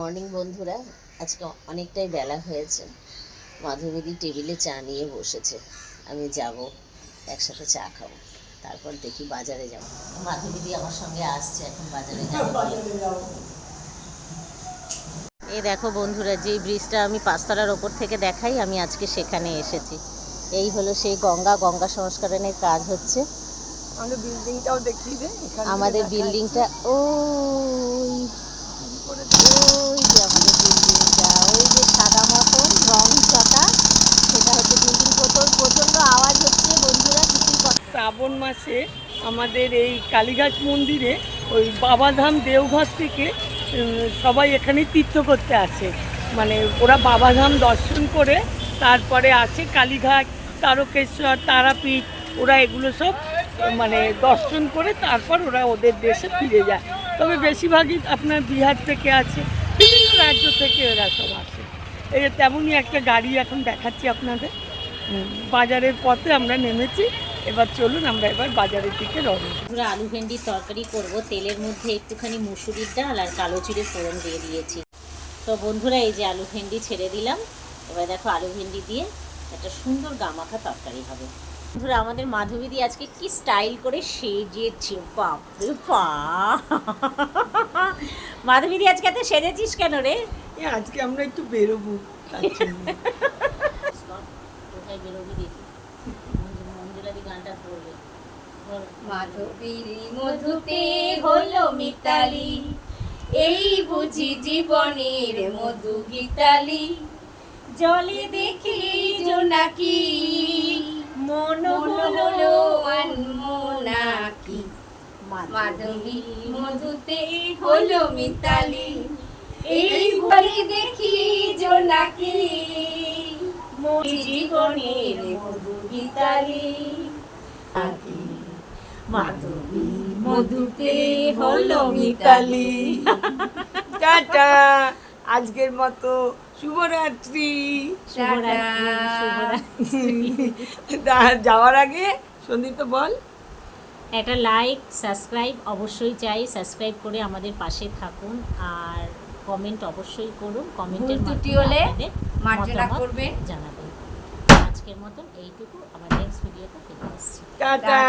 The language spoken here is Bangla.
মর্নিং বন্ধুরা, আজকে অনেকটাই বেলা হয়েছে। মাধবীদি টেবিলে চা নিয়ে বসেছে, আমি যাব, একসাথে চা খাবো, তারপর দেখি বাজারে যাব। মাধবীদি আমার সঙ্গে আসছে, এখন বাজারে যাব। এই দেখো বন্ধুরা, যেই ব্রিজটা আমি পাঁচতলার ওপর থেকে দেখাই, আমি আজকে সেখানে এসেছি। এই হলো সেই গঙ্গা সংস্করণের কাজ হচ্ছে। আমাদের বিল্ডিংটাও দেখিয়ে দে। আমাদের বিল্ডিংটা ওই যে আমাদের বিল্ডিংটা, ওই যে সাদা মতন রং চটা, সেটা হচ্ছে বিল্ডিং। প্রচণ্ড আওয়াজ হচ্ছে বন্ধুরা, কিছুই শ্রাবণ মাসে আমাদের এই কালীঘাট মন্দিরে ওই বাবাধাম দেওঘর থেকে সবাই এখানে তীর্থ করতে আসে। মানে ওরা বাবাধাম দর্শন করে তারপরে আসে কালীঘাট, তারকেশ্বর, তারাপীঠ, ওরা এগুলো সব মানে দর্শন করে তারপর ওরা ওদের দেশে ফিরে যায়। তবে বেশিরভাগই আপনার বিহার থেকে আছে, বিভিন্ন রাজ্য থেকে এরা সব আসে। এই তেমনই একটা গাড়ি এখন দেখাচ্ছি আপনাদের। বাজারের পথে আমরা নেমেছি, এবার চলুন আমরা এবার বাজারের দিকে রওনা। পুরো আলু ভেন্ডির তরকারি করব। তেলের মধ্যে একটুখানি মুসুরির ডাল আর কালো জিরে ফোড়ন দিয়ে দিয়েছি। তো বন্ধুরা, এই যে আলু ভেন্ডি ছেড়ে দিলাম। এবার দেখো, আলু ভেন্ডি দিয়ে একটা সুন্দর গামাখা তরকারি হবে। বন্ধুরা, আমাদের মাধবীদি আজকে কি স্টাইল করে সেজেছে, বাপরে বাপ! মাধবীদি, আজকে এত সেজেছিস কেন রে? আজকে আমরা একটু বেরোবো। কোথায় বেরোবি দেখি, মঞ্জুলাদি গানটা করবে। মাধবীর মধুতে হলো মিতালি, এই বুঝি জীবনের মধু গীতালি। জলে দেখি জোনাকি, মন হলো আনমোনাকি। মাধবী মধুতে হলো মিতালি, এই বলি দেখি জোনাকি, মোর জীবনের মধু গীতালি। মাধবী মধুতে হলো মিতালি। টাটা, আজকের মতো শুভরাত্রি। যাওয়ার আগে সন্দীপ তো বল, একটা লাইক সাবস্ক্রাইব অবশ্যই চাই। সাবস্ক্রাইব করে আমাদের পাশে থাকুন, আর কমেন্ট অবশ্যই করুন। কমেন্টের ত্রুটি হলে মার্জনা করবেন, জানাবেন। আজকের মতন এইটুকু, আমার নেক্সট ভিডিওতে ফিরে আসছি। টাটা।